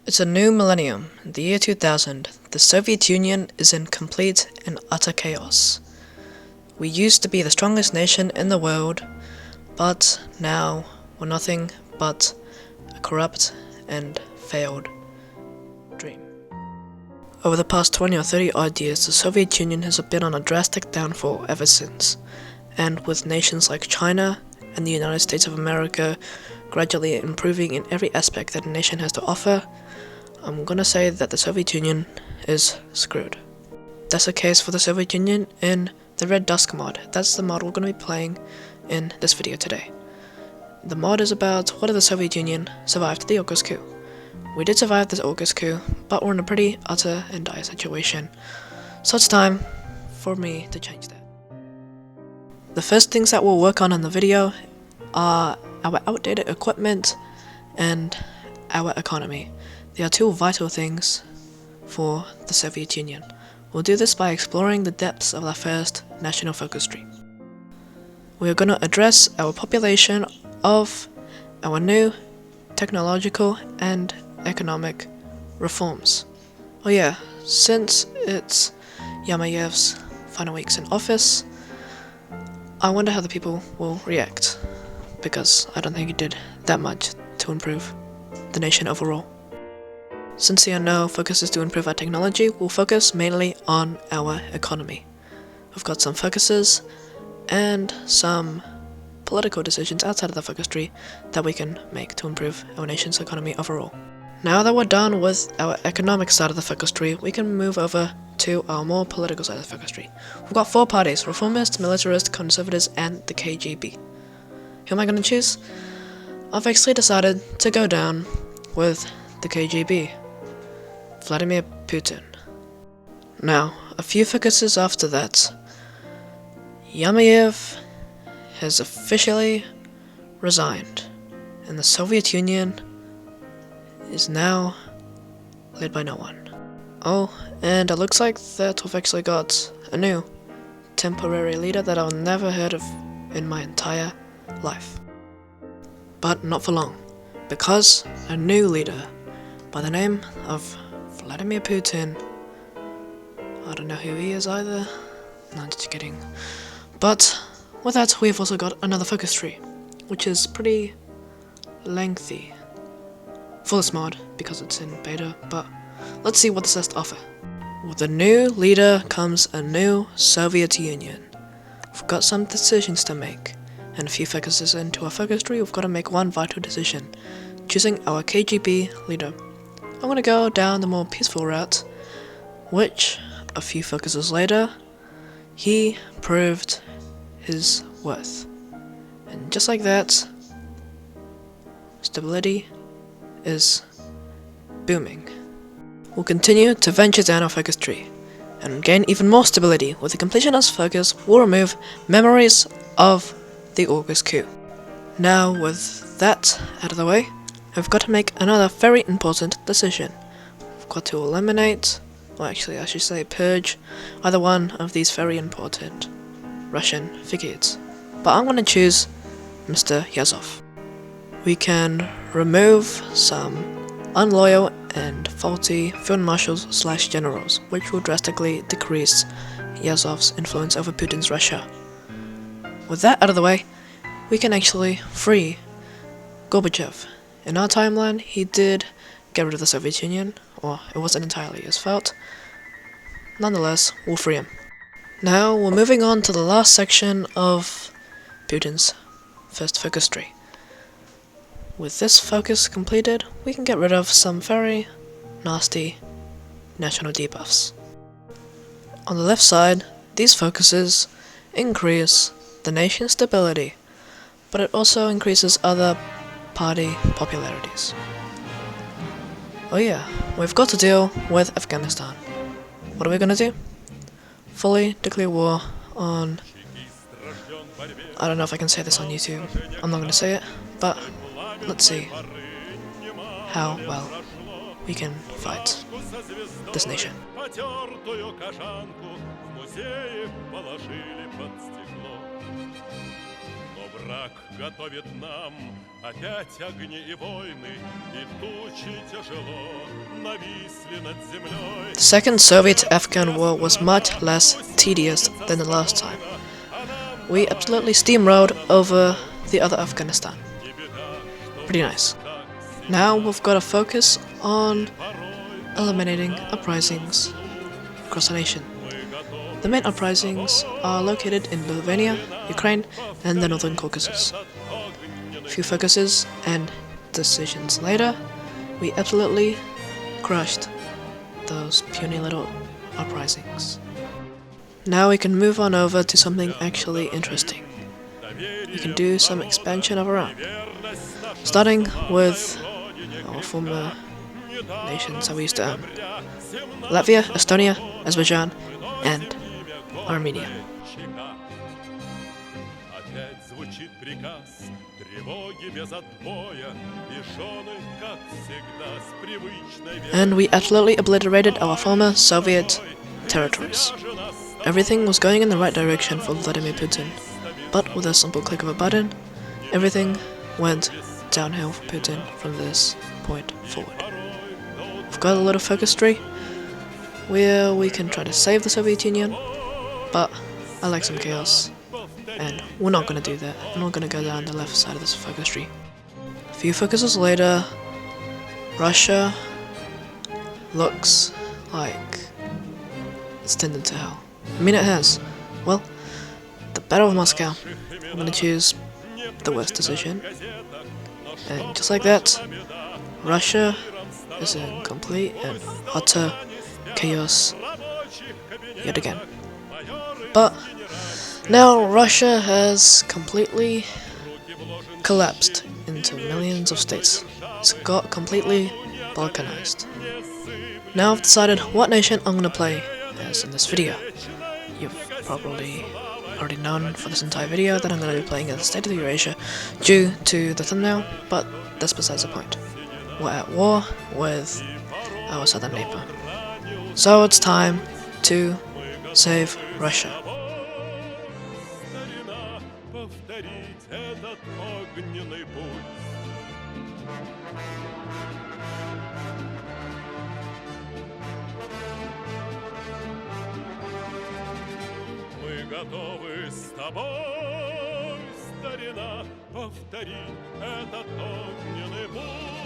It's a new millennium, the year 2000. The Soviet Union is in complete and utter chaos. We used to be the strongest nation in the world, but now we're nothing but a corrupt and failed dream. Over the past 20 or 30 odd years, the Soviet Union has been on a drastic downfall ever since, and with nations like China and the United States of America gradually improving in every aspect that a nation has to offer, I'm gonna say that the Soviet Union is screwed. That's the case for the Soviet Union in the Red Dusk mod. That's the mod we're gonna be playing in this video today. The mod is about whether the Soviet Union survived the August coup. We did survive this August coup, but we're in a pretty utter and dire situation. So it's time for me to change that. The first things that we'll work on in the video are our outdated equipment and our economy. They are two vital things for the Soviet Union. We'll do this by exploring the depths of our first national focus tree. We are going to address our population of our new technological and economic reforms. Oh yeah, since it's Yamayev's final weeks in office, I wonder how the people will react, because I don't think he did that much to improve the nation overall. Since there are no focuses to improve our technology, we'll focus mainly on our economy. We've got some focuses and some political decisions outside of the focus tree that we can make to improve our nation's economy overall. Now that we're done with our economic side of the focus tree, we can move over to our more political side of the focus tree. We've got four parties: reformists, militarists, conservatives, and the KGB. Who am I going to choose? I've actually decided to go down with the KGB. Vladimir Putin. Now, a few focuses after that. Yamayev has officially resigned, and the Soviet Union is now led by no one. Oh, and it looks like that we've actually got a new temporary leader that I've never heard of in my entire life. But not for long, because a new leader by the name of Vladimir Putin, I don't know who he is either, no, just kidding. But with that, we've also got another focus tree, which is pretty lengthy for this mod because it's in beta, but let's see what this has to offer. With a new leader comes a new Soviet Union. We've got some decisions to make, and a few focuses into our focus tree, we've got to make one vital decision: choosing our KGB leader. I'm gonna go down the more peaceful route, which, a few focuses later, he proved his worth. And just like that, stability is booming. We'll continue to venture down our focus tree, and gain even more stability. With the completionist focus, we'll remove memories of the August coup. Now, with that out of the way, we've got to make another very important decision. We've got to eliminate, or actually I should say purge, either one of these very important Russian figures. But I'm going to choose Mr. Yazov. We can remove some unloyal and faulty field marshals / generals, which will drastically decrease Yazov's influence over Putin's Russia. With that out of the way, we can actually free Gorbachev. In our timeline, he did get rid of the Soviet Union, or it wasn't entirely his fault. Nonetheless, we'll free him. Now, we're moving on to the last section of Putin's first focus tree. With this focus completed, we can get rid of some very nasty national debuffs. On the left side, these focuses increase the nation's stability, but it also increases other party popularities. Oh yeah, we've got to deal with Afghanistan. What are we gonna do? Fully declare war on... I don't know if I can say this on YouTube. I'm not gonna say it, but let's see how well we can fight this nation. Враг готовит нам опять огни и войны, и тучи тяжело нависли над землей. The Second Soviet-Afghan War was much less tedious than the last time. We absolutely steamrolled over the other Afghanistan. Pretty nice. Now we've got to focus on eliminating uprisings across the nation. The main uprisings are located in Lithuania, Ukraine, and the Northern Caucasus. A few focuses and decisions later, we absolutely crushed those puny little uprisings. Now we can move on over to something actually interesting. We can do some expansion of our own, starting with our former nations that we used to own: Latvia, Estonia, Azerbaijan, and Armenia. Опять звучит приказ, тревоги без отбоя, и жены, как всегда, с привычной And we absolutely obliterated our former Soviet territories. Everything was going in the right direction for Vladimir Putin, but with a simple click of a button, everything went downhill for Putin from this point forward. We've got a little focus tree where we can try to save the Soviet Union, but I like some chaos, and we're not going to do that. We're not going to go down the left side of this focus tree. A few focuses later, Russia looks like it's tended to hell. I mean, it has. Well, the Battle of Moscow. I'm going to choose the worst decision. And just like that, Russia is in complete and utter chaos yet again. But now Russia has completely collapsed into millions of states. It's got completely balkanized. Now I've decided what nation I'm going to play as in this video. You've probably already known for this entire video that I'm going to be playing as the State of Eurasia due to the thumbnail, but that's besides the point. We're at war with our southern neighbor. So it's time to save Russia. Повторить этот огненный путь. Мы готовы с тобой, старина, повторить этот огненный путь.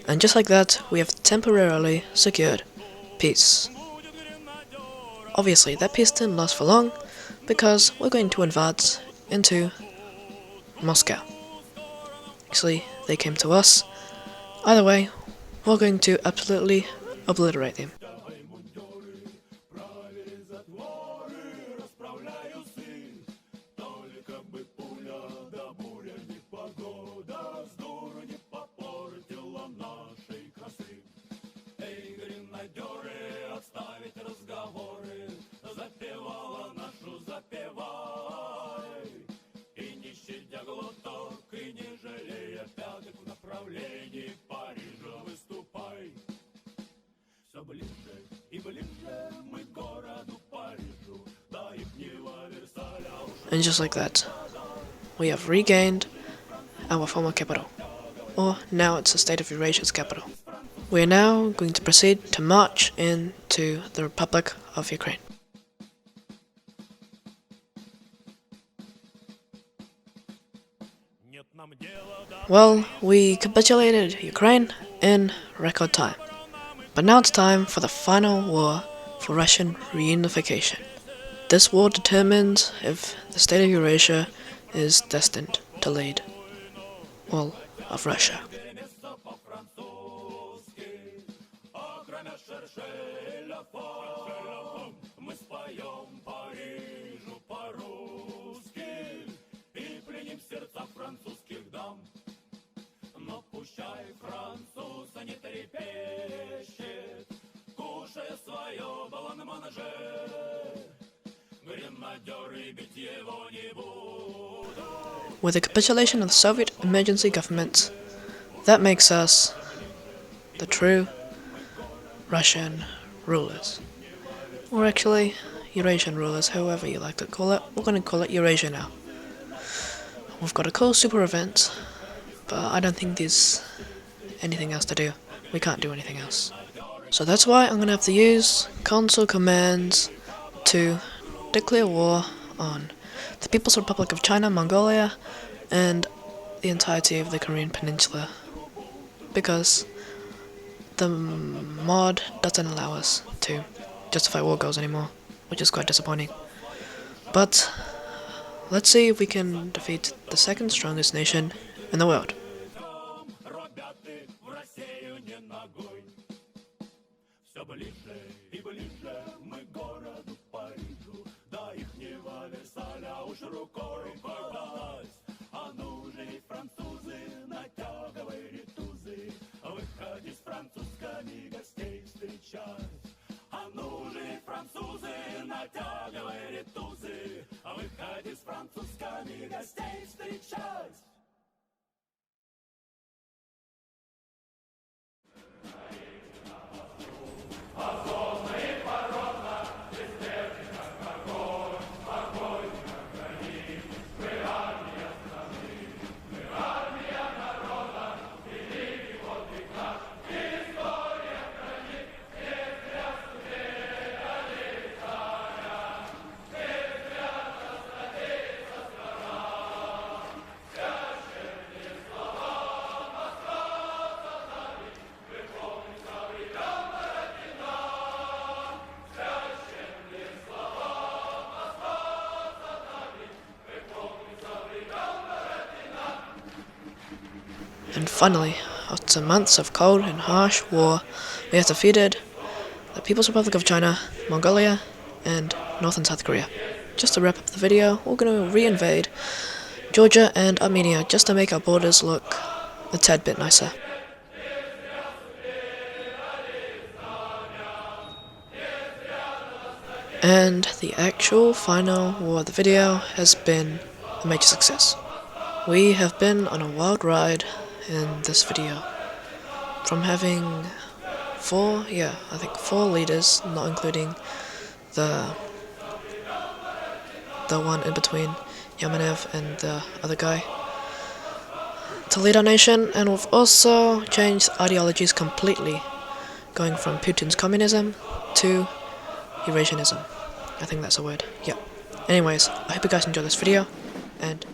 And just like that, we have temporarily secured peace. Obviously, that peace didn't last for long, because we're going to advance into Moscow. Actually, they came to us. Either way, we're going to absolutely obliterate them. And just like that, we have regained our former capital, or now it's the State of Eurasia's capital. We are now going to proceed to march into the Republic of Ukraine. Well, we capitulated Ukraine in record time, but now it's time for the final war for Russian reunification. This war determines if the State of Eurasia is destined to lead all of Russia. Но With the capitulation of the Soviet emergency government, that makes us the true Russian rulers. Or actually, Eurasian rulers, however you like to call it. We're going to call it Eurasia now. We've got a cool super event, but I don't think there's anything else to do. We can't do anything else. So that's why I'm going to have to use console commands to declare war on the People's Republic of China, Mongolia, and the entirety of the Korean Peninsula. Because the mod doesn't allow us to justify war goals anymore, which is quite disappointing. But let's see if we can defeat the second strongest nation in the world. And finally, after months of cold and harsh war, we have defeated the People's Republic of China, Mongolia, and North and South Korea. Just to wrap up the video, we're going to re-invade Georgia and Armenia just to make our borders look a tad bit nicer. And the actual final war of the video has been a major success. We have been on a wild ride in this video. From having four leaders, not including the one in between, Yamanev and the other guy, to lead our nation, and we've also changed ideologies completely, going from Putin's communism to Eurasianism. I think that's a word. Yeah. Anyways, I hope you guys enjoyed this video, and